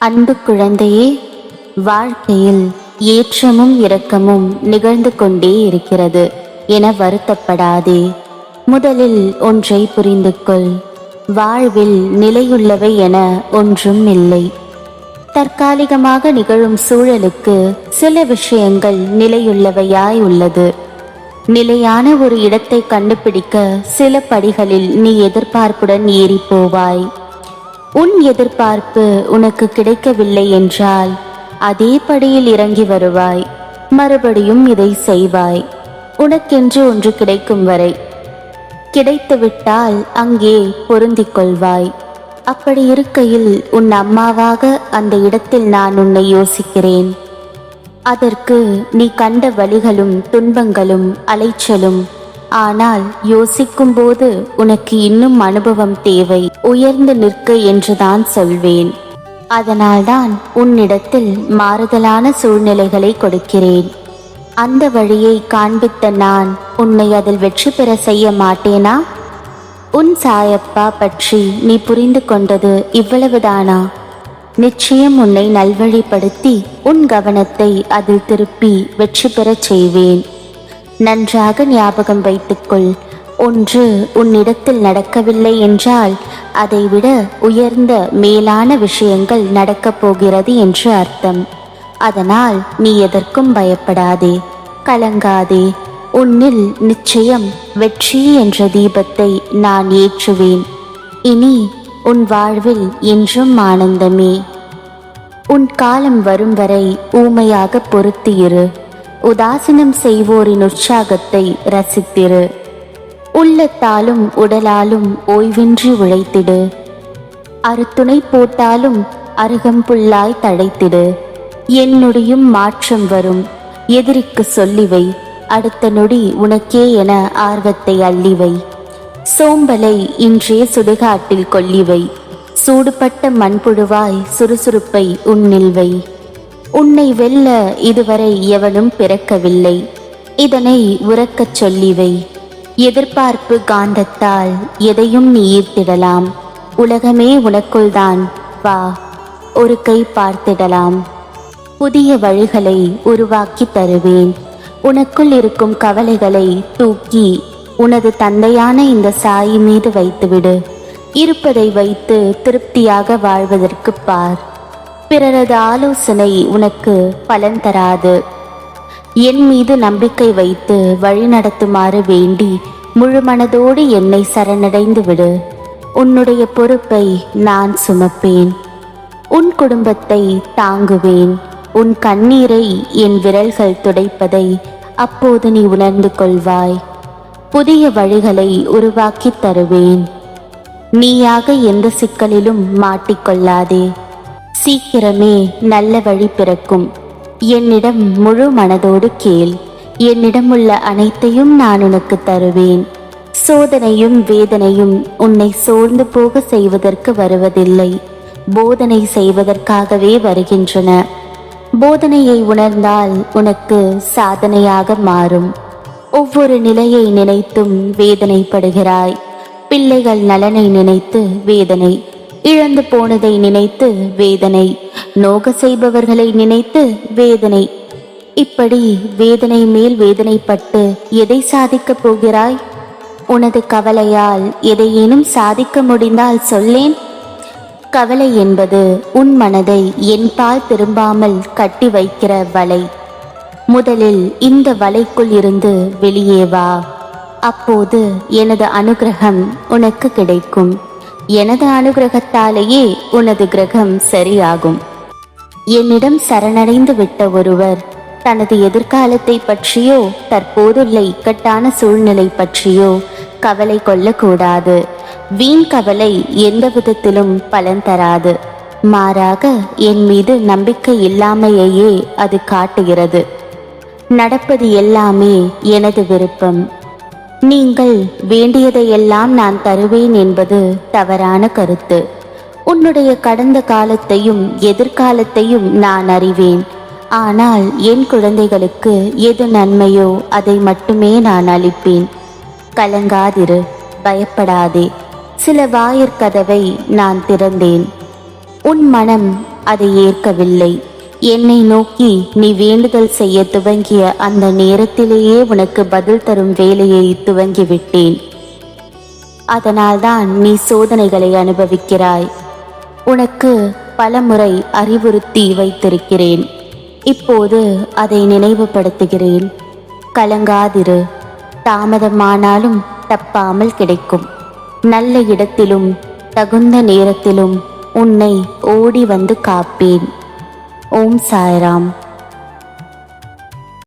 அன்பு குழந்தையே, வாழ்க்கையில் ஏற்றமும் இரக்கமும் நிகழ்ந்து கொண்டே இருக்கிறது என வருத்தப்படாதே. முதலில் ஒன்றை புரிந்து கொள். வாழ்வில் நிலையுள்ளவை என ஒன்றும் இல்லை. தற்காலிகமாக நிகழும் சூழலுக்கு சில விஷயங்கள் நிலையுள்ளவையாய் உள்ளது. நிலையான ஒரு இடத்தை கண்டுபிடிக்க சில படிகளில் நீ எதிர்பார்ப்புடன் ஏறி போவாய். உன் எதிர்பார்ப்பு உனக்கு கிடைக்கவில்லை என்றால் அதே படியில் இறங்கி வருவாய். மறுபடியும் இதை செய்வாய். உனக்கென்று ஒன்று கிடைக்கும் வரை. கிடைத்துவிட்டால் அங்கே பொருந்திக் கொள்வாய். அப்படி இருக்கையில் உன் அம்மாவாக அந்த இடத்தில் நான் உன்னை யோசிக்கிறேன். அதற்கு நீ கண்ட வலிகளும் துன்பங்களும் அலைச்சலும். ஆனால் யோசிக்கும் போது உனக்கு இன்னும் அனுபவம் தேவை. உயர்ந்து நிற்க என்றுதான் சொல்வேன். அதனால்தான் உன்னிடத்தில் மாறுதலான சூழ்நிலைகளை கொடுக்கிறேன். அந்த வழியை காண்பித்த நான் உன்னை அதில் வெற்றி பெற செய்ய மாட்டேனா? உன் சாயப்பா பற்றி நீ புரிந்து கொண்டது இவ்வளவுதானா? நிச்சயம் உன்னை நல்வழிப்படுத்தி உன் கவனத்தை அதில் திருப்பி வெற்றி பெறச் செய்வேன். நன்றாக ஞாபகம் வைத்துக்கொள். ஒன்று உன்னிடத்தில் நடக்கவில்லை என்றால் அதைவிட உயர்ந்த மேலான விஷயங்கள் நடக்கப் போகிறது என்று அர்த்தம். அதனால் நீ எதற்கும் பயப்படாதே, கலங்காதே. உன்னில் நிச்சயம் வெற்றி என்ற தீபத்தை நான் ஏற்றுவேன். இனி உன் வாழ்வில் என்றும் ஆனந்தமே. உன் காலம் வரும் வரை ஊமையாக பொறுத்து இரு. உதாசீனம் செய்வோரின் உற்சாகத்தை ரசித்திரு. உள்ளத்தாலும் உடலாலும் ஓய்வின்றி உழைத்திடு. அறுத்துணை போட்டாலும் அருகம்புல்லாய் தழைத்திடு. என்னுடையும் மாற்றம் வரும். எதிரிக்கு சொல்லிவை. அடுத்த நொடி உனக்கே என ஆர்வத்தை அள்ளிவை. சோம்பலை இன்றே சுடுகாட்டில் கொல்லிவை. சூடுபட்ட மண்புழுவாய் சுறுசுறுப்பை உன்னில்வை. உன்னை வெல்ல இதுவரை எவனும் பிறக்கவில்லை. இதனை உரக்கச் சொல்லிவை. எதிர்பார்ப்பு காந்தத்தால் எதையும் நீ ஈர்த்திடலாம். உலகமே உனக்குள்தான். வா, ஒரு கை பார்த்திடலாம். புதிய வழிகளை உருவாக்கி தருவேன். உனக்குள் இருக்கும் கவலைகளை தூக்கி உனது தந்தையான இந்த சாயி மீது வைத்துவிடு. இருப்பதை வைத்து திருப்தியாக வாழ்வதற்கு பார். பிறரது ஆலோசனை உனக்கு பலன் தராது. என் மீது நம்பிக்கை வைத்து வழி நடத்துமாறு வேண்டி முழு மனதோடு என்னை சரணடைந்து விடு. உன்னுடைய பொறுப்பை நான் சுமப்பேன். உன் குடும்பத்தை தாங்குவேன். உன் கண்ணீரை என் விரல்கள் துடைப்பதை அப்போது நீ உணர்ந்து கொள்வாய். புதிய வழிகளை உருவாக்கி தருவேன். நீயாக எந்த சிக்கலிலும் மாட்டிக்கொள்ளாதே. சீக்கிரமே நல்ல வழி பிறக்கும். என்னிடம் முழு மனதோடு கேள். என்னிடம் உள்ள அனைத்தையும் நான் உனக்கு தருவேன். சோதனையும் வேதனையும் உன்னை சோர்ந்து போக செய்வதற்கு வருவதில்லை. போதனை செய்வதற்காகவே வருகின்றன. போதனையை உணர்ந்தால் உனக்கு சாதனையாக மாறும். ஒவ்வொரு நிலையை நினைத்தும் வேதனைப்படுகிறாய். பிள்ளைகள் நலனை நினைத்து வேதனை, இழந்து போனதை நினைத்து வேதனை, நோக செய்பவர்களை நினைத்து வேதனை. இப்படி வேதனை மேல் வேதனைப்பட்டு எதை சாதிக்கப் போகிறாய்? உனது கவலையால் எதையேனும் சாதிக்க முடிந்தால் சொல்லேன். கவலை என்பது உன் மனதை என்பால் திரும்பாமல் கட்டி வைக்கிற வலை. முதலில் இந்த வலைக்குள் இருந்து வெளியே வா. அப்போது எனது அனுகிரகம் உனக்கு கிடைக்கும். எனது அனுகிரகத்தாலேயே உனது கிரகம் சரியாகும். என்னிடம் சரணடைந்து விட்ட ஒருவர் தனது எதிர்காலத்தை பற்றியோ தற்போதுள்ள இக்கட்டான சூழ்நிலை பற்றியோ கவலை கொள்ளக்கூடாது. வீண் கவலை எந்த விதத்திலும் பலன் தராது. மாறாக என் மீது நம்பிக்கை இல்லாமையே அது காட்டுகிறது. நடப்பது எல்லாமே எனது விருப்பம். நீங்கள் வேண்டியதையெல்லாம் நான் தருவேன் என்பது தவறான கருத்து. உன்னுடைய கடந்த காலத்தையும் எதிர்காலத்தையும் நான் அறிவேன். ஆனால் என் குழந்தைகளுக்கு எது நன்மையோ அதை மட்டுமே நான் அளிப்பேன். கலங்காதிரு, பயப்படாதே. சில வாயிற்கதவை நான் திறந்தேன். உன் மனம் அதை ஏற்கவில்லை. என்னை நோக்கி நீ வேண்டுதல் செய்ய துவங்கிய அந்த நேரத்திலேயே உனக்கு பதில் தரும் வேலையை துவங்கிவிட்டேன். அதனால்தான் நீ சோதனைகளை அனுபவிக்கிறாய். உனக்கு பலமுறை அறிவுறுத்தி வைத்திருக்கிறேன். இப்போது அதை நினைவுபடுத்துகிறேன். கலங்காதிரு. தாமதமானாலும் தப்பாமல் கிடைக்கும். நல்ல இடத்திலும் தகுந்த நேரத்திலும் உன்னை ஓடி வந்து காப்பேன். ஓம் சாய்ராம்.